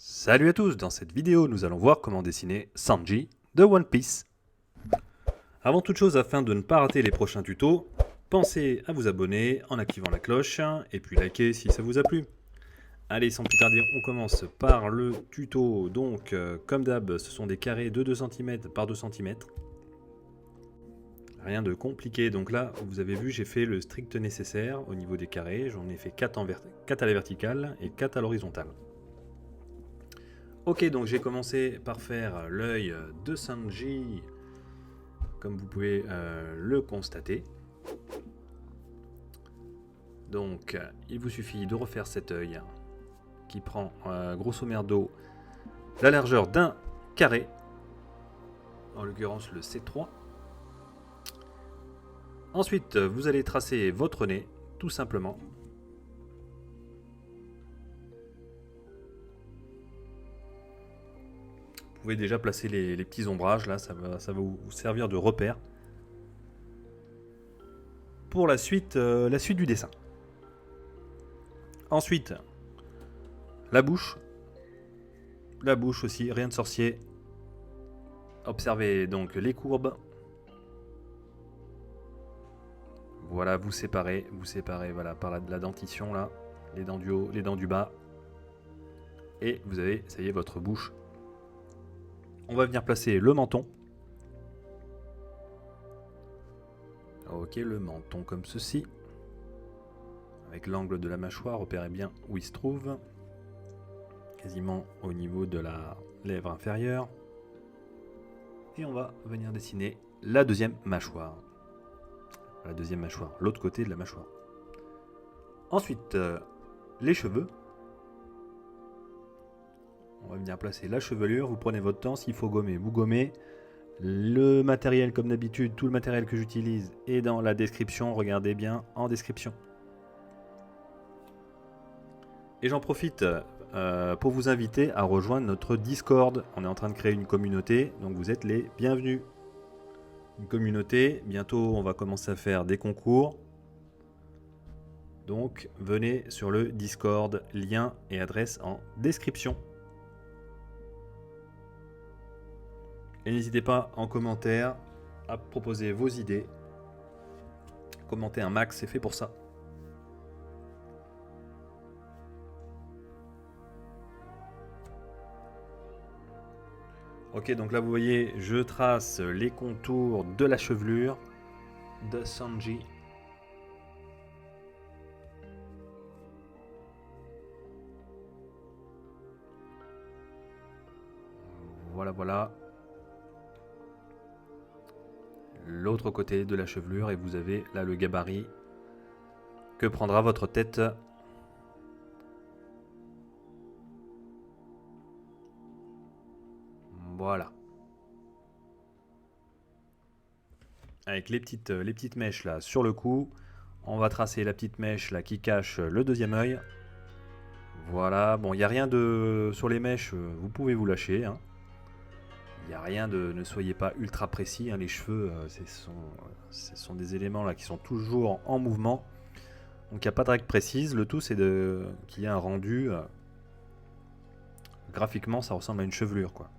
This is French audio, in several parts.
Salut à tous, dans cette vidéo nous allons voir comment dessiner Sanji de One Piece. Avant toute chose, afin de ne pas rater les prochains tutos, pensez à vous abonner en activant la cloche et puis liker si ça vous a plu. Allez, sans plus tarder, on commence par le tuto. Donc comme d'hab, ce sont des carrés de 2 cm par 2 cm. Rien de compliqué, donc là vous avez vu, j'ai fait le strict nécessaire au niveau des carrés. J'en ai fait 4 à la verticale et 4 à l'horizontale. Ok, donc j'ai commencé par faire l'œil de Sanji, comme vous pouvez le constater. Donc il vous suffit de refaire cet œil qui prend grosso merdo la largeur d'un carré, en l'occurrence le C3. Ensuite, vous allez tracer votre nez, tout simplement. Vous pouvez déjà placer les petits ombrages, là, ça va vous servir de repère pour la suite du dessin. Ensuite, la bouche aussi, rien de sorcier. Observez donc les courbes. Voilà, vous séparez voilà, par la dentition, là, les dents du haut, les dents du bas. Et vous avez, ça y est, votre bouche. On va venir placer le menton. Ok, le menton comme ceci. Avec l'angle de la mâchoire, repérez bien où il se trouve. Quasiment au niveau de la lèvre inférieure. Et on va venir dessiner la deuxième mâchoire. La deuxième mâchoire, l'autre côté de la mâchoire. Ensuite, les cheveux. On va venir placer la chevelure. Vous prenez votre temps, s'il faut gommer, vous gommez. Le matériel, comme d'habitude, tout le matériel que j'utilise est dans la description. Regardez bien en description. Et j'en profite pour vous inviter à rejoindre notre Discord. On est en train de créer une communauté, donc vous êtes les bienvenus. Une communauté, bientôt on va commencer à faire des concours. Donc venez sur le Discord, lien et adresse en description. Et n'hésitez pas en commentaire à proposer vos idées. Commentez un max, c'est fait pour ça. Ok, donc là vous voyez, je trace les contours de la chevelure de Sanji. Voilà. L'autre côté de la chevelure et vous avez là le gabarit que prendra votre tête. Voilà. Avec les petites mèches là sur le cou, on va tracer la petite mèche là qui cache le deuxième œil. Voilà, bon, il n'y a rien de... Sur les mèches, vous pouvez vous lâcher. Hein. Il n'y a rien de... Ne soyez pas ultra précis. Hein. Les cheveux, ce sont des éléments là qui sont toujours en mouvement. Donc il n'y a pas de règle précise. Le tout, c'est qu'il y ait un rendu... graphiquement, ça ressemble à une chevelure, quoi.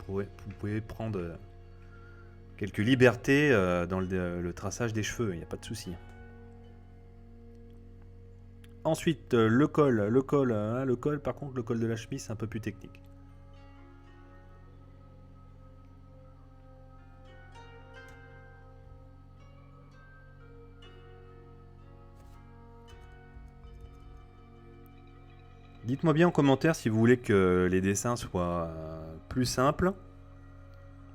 Vous pouvez prendre quelques libertés dans le traçage des cheveux, il n'y a pas de souci. Ensuite, le col, par contre, le col de la chemise, c'est un peu plus technique. Dites-moi bien en commentaire si vous voulez que les dessins soient plus simples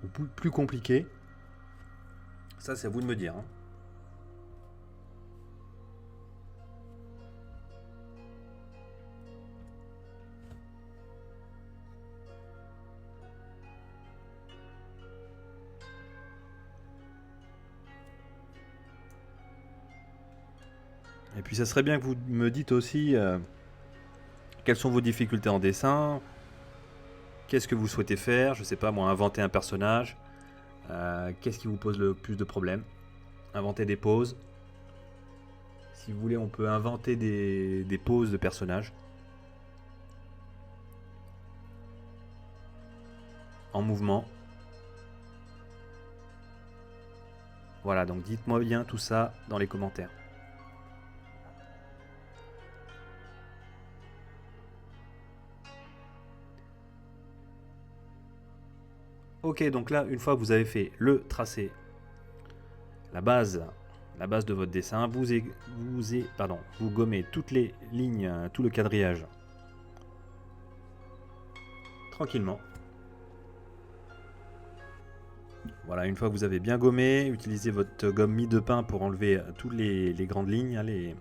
ou plus compliqués. Ça, c'est à vous de me dire. Hein. Et puis, ça serait bien que vous me dites aussi quelles sont vos difficultés en dessin. Qu'est-ce que vous souhaitez faire? Je sais pas moi, inventer un personnage. Qu'est-ce qui vous pose le plus de problèmes? inventer des poses. Si vous voulez, on peut inventer des poses de personnages. En mouvement. Voilà, donc dites-moi bien tout ça dans les commentaires. Ok, donc là, une fois que vous avez fait le tracé, la base de votre dessin, vous gommez toutes les lignes, tout le quadrillage tranquillement. Voilà, une fois que vous avez bien gommé, utilisez votre gomme mie de pain pour enlever toutes les grandes lignes, hein,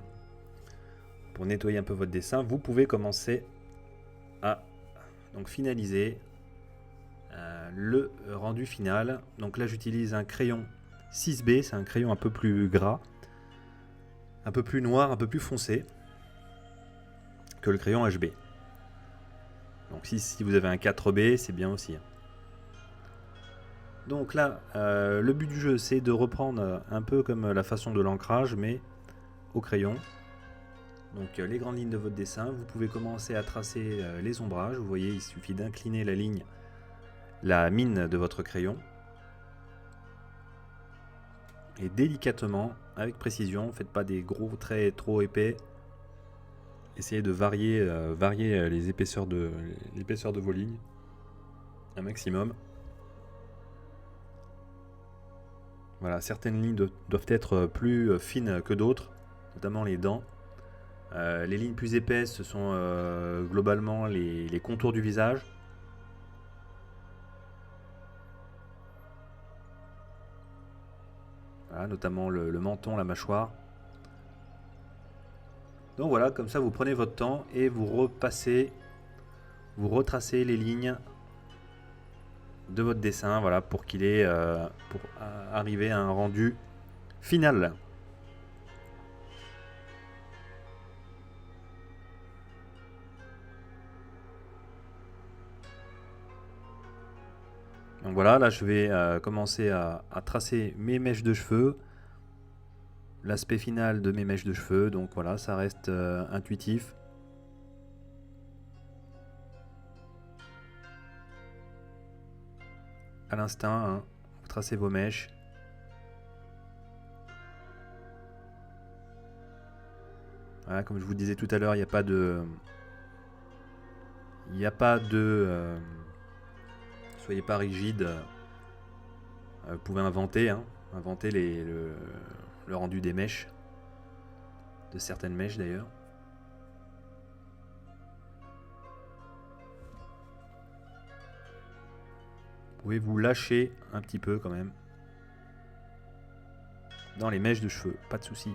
pour nettoyer un peu votre dessin. Vous pouvez commencer à donc finaliser le rendu final. Donc là, j'utilise un crayon 6B, c'est un crayon un peu plus gras, un peu plus noir, un peu plus foncé que le crayon HB. Donc si vous avez un 4B, c'est bien aussi. Donc là, le but du jeu, c'est de reprendre un peu comme la façon de l'ancrage, mais au crayon. Donc les grandes lignes de votre dessin, vous pouvez commencer à tracer les ombrages. Vous voyez, il suffit d'incliner la mine de votre crayon. Et délicatement, avec précision, faites pas des gros traits trop épais. Essayez de varier les épaisseurs de vos lignes un maximum. Voilà, certaines lignes doivent être plus fines que d'autres, notamment les dents. Les lignes plus épaisses, ce sont globalement les contours du visage. Voilà, notamment le menton, la mâchoire. Donc voilà, comme ça vous prenez votre temps et vous retracez les lignes de votre dessin, voilà, pour arriver à un rendu final. Donc voilà, là je vais commencer à tracer mes mèches de cheveux, l'aspect final de mes mèches de cheveux. Donc voilà, ça reste intuitif. À l'instinct, hein, vous tracez vos mèches. Voilà, comme je vous disais tout à l'heure, il n'y a pas de... soyez pas rigide. Vous pouvez inventer, hein, inventer le rendu des mèches, de certaines mèches d'ailleurs. Vous pouvez vous lâcher un petit peu quand même dans les mèches de cheveux, pas de souci.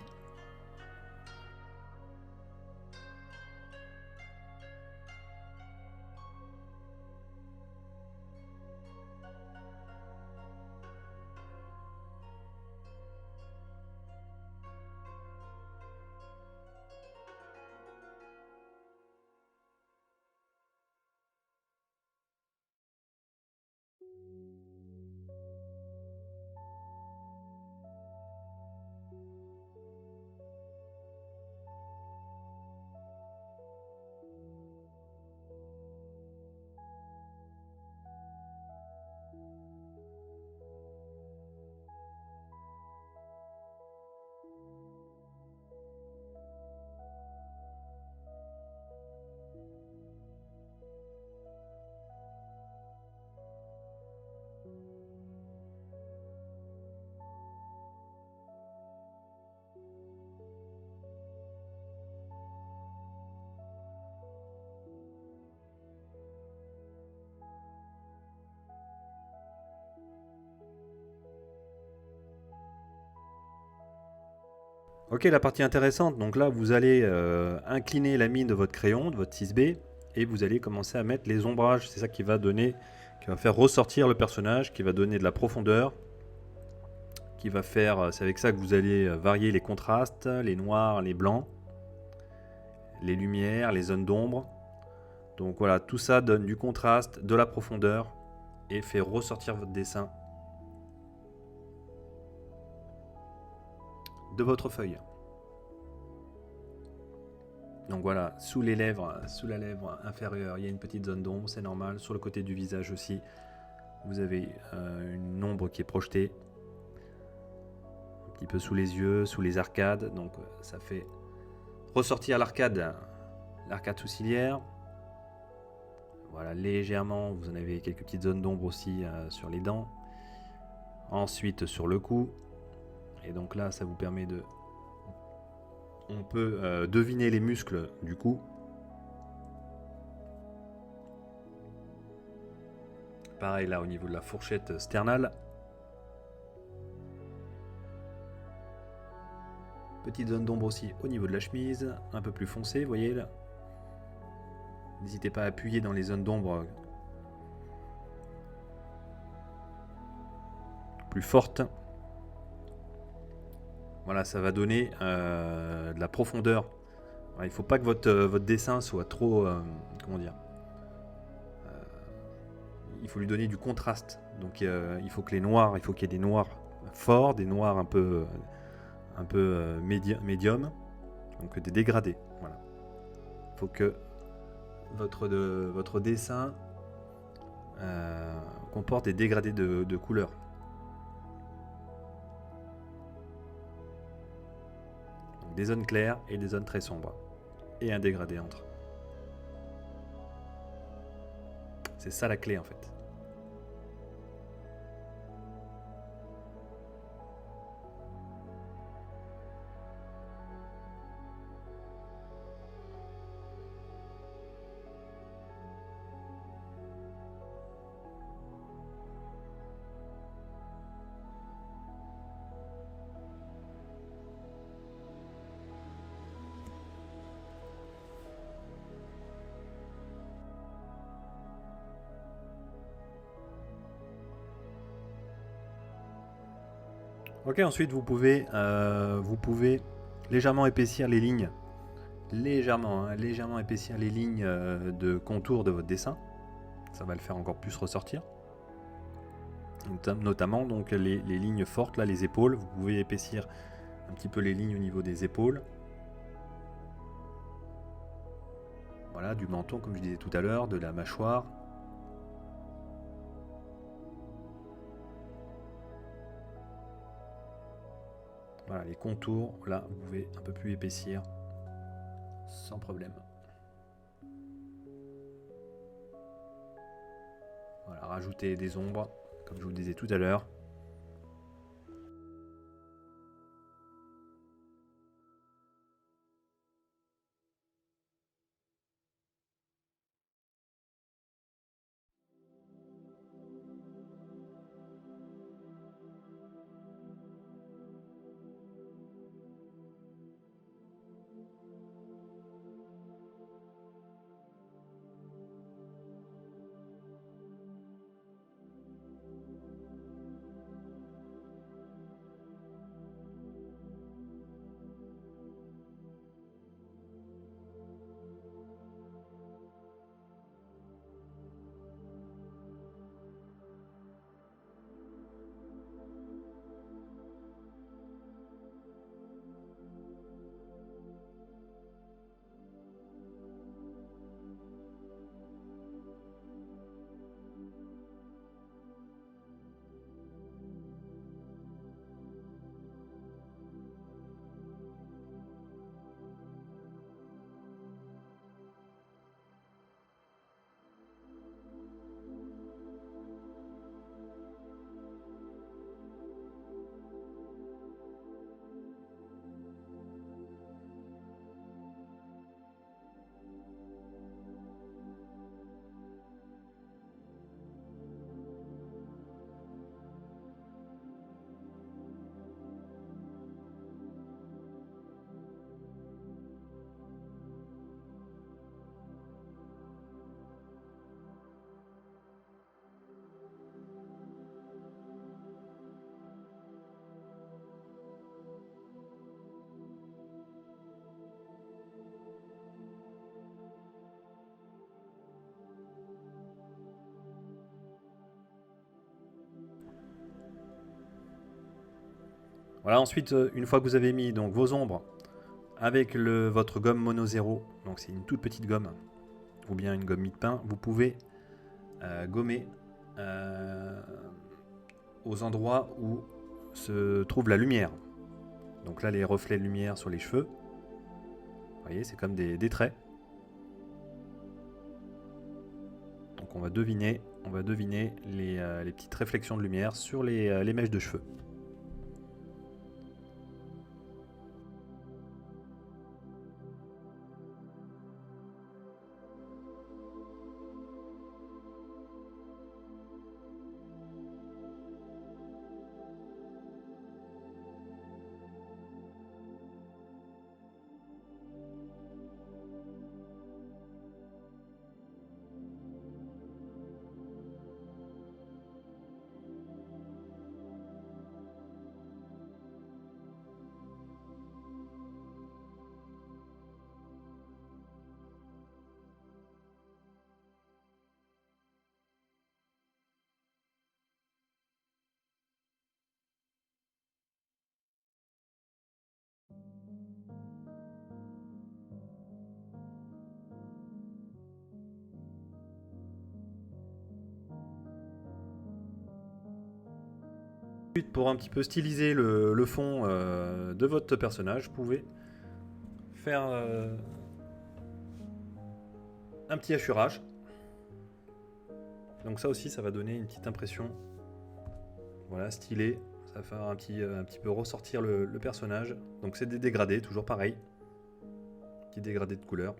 Ok, la partie intéressante, donc là vous allez incliner la mine de votre crayon, de votre 6B, et vous allez commencer à mettre les ombrages. C'est ça qui va faire ressortir le personnage, qui va donner de la profondeur, c'est avec ça que vous allez varier les contrastes, les noirs, les blancs, les lumières, les zones d'ombre. Donc voilà, tout ça donne du contraste, de la profondeur, et fait ressortir votre dessin. de votre feuille. Donc voilà, sous les lèvres, sous la lèvre inférieure, il y a une petite zone d'ombre, c'est normal. Sur le côté du visage aussi, vous avez une ombre qui est projetée. Un petit peu sous les yeux, sous les arcades. Donc ça fait ressortir l'arcade sourcilière. Voilà, légèrement, vous en avez quelques petites zones d'ombre aussi sur les dents. Ensuite sur le cou. Et donc là, ça vous permet de... On peut deviner les muscles du cou. Pareil là au niveau de la fourchette sternale. Petite zone d'ombre aussi au niveau de la chemise, un peu plus foncée, vous voyez là. N'hésitez pas à appuyer dans les zones d'ombre plus fortes. Voilà, ça va donner de la profondeur. Voilà, il ne faut pas que votre dessin soit trop... comment dire, il faut lui donner du contraste. Donc il faut que les noirs, il faut qu'il y ait des noirs forts, des noirs un peu médium, donc des dégradés. Voilà. Il faut que votre dessin comporte des dégradés de couleurs. Donc des zones claires et des zones très sombres. Et un dégradé entre. C'est ça la clé en fait. Ok, ensuite vous pouvez légèrement épaissir les lignes. Légèrement épaissir les lignes de contour de votre dessin. Ça va le faire encore plus ressortir. Notamment donc les lignes fortes, là, les épaules. Vous pouvez épaissir un petit peu les lignes au niveau des épaules. Voilà, du menton, comme je disais tout à l'heure, de la mâchoire. Voilà, les contours, là, vous pouvez un peu plus épaissir sans problème. Voilà, rajouter des ombres, comme je vous le disais tout à l'heure. Voilà, ensuite, une fois que vous avez mis donc, vos ombres avec votre gomme mono 0, donc c'est une toute petite gomme, ou bien une gomme mie de pain, vous pouvez gommer aux endroits où se trouve la lumière. Donc là, les reflets de lumière sur les cheveux, vous voyez, c'est comme des traits. Donc on va deviner les petites réflexions de lumière sur les mèches de cheveux. Ensuite, pour un petit peu styliser le fond de votre personnage, vous pouvez faire un petit hachurage. Donc ça aussi, ça va donner une petite impression, voilà, stylée. Ça va faire un petit peu ressortir le personnage. Donc c'est des dégradés, toujours pareil. Petit dégradé de couleur.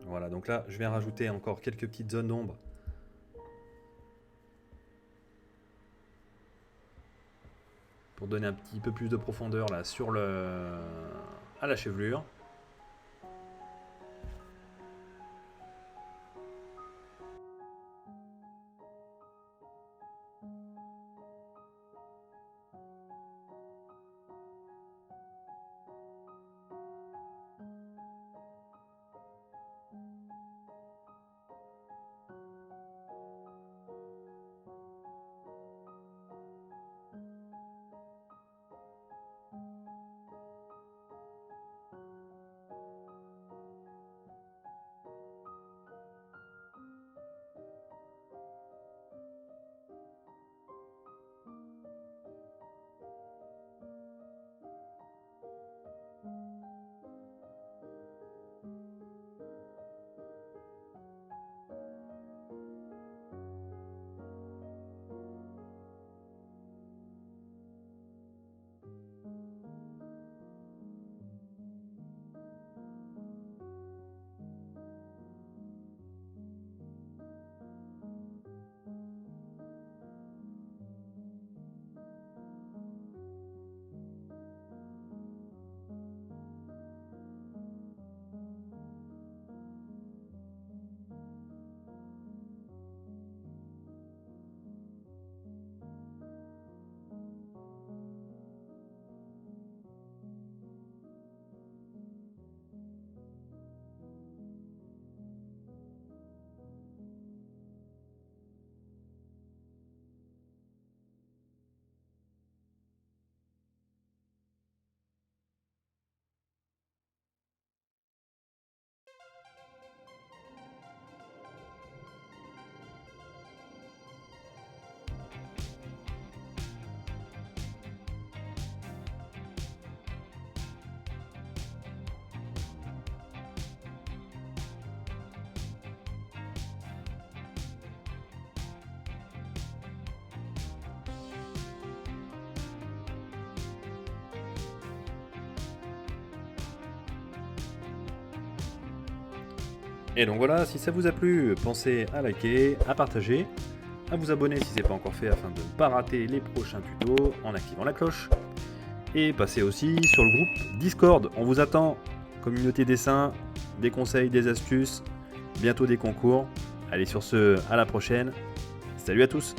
Voilà, donc là, je vais rajouter encore quelques petites zones d'ombre. Pour donner un petit peu plus de profondeur là à la chevelure. Et donc voilà, si ça vous a plu, pensez à liker, à partager, à vous abonner si ce n'est pas encore fait afin de ne pas rater les prochains tutos en activant la cloche. Et passez aussi sur le groupe Discord, on vous attend. Communauté dessin, des conseils, des astuces, bientôt des concours. Allez sur ce, à la prochaine Salut à tous!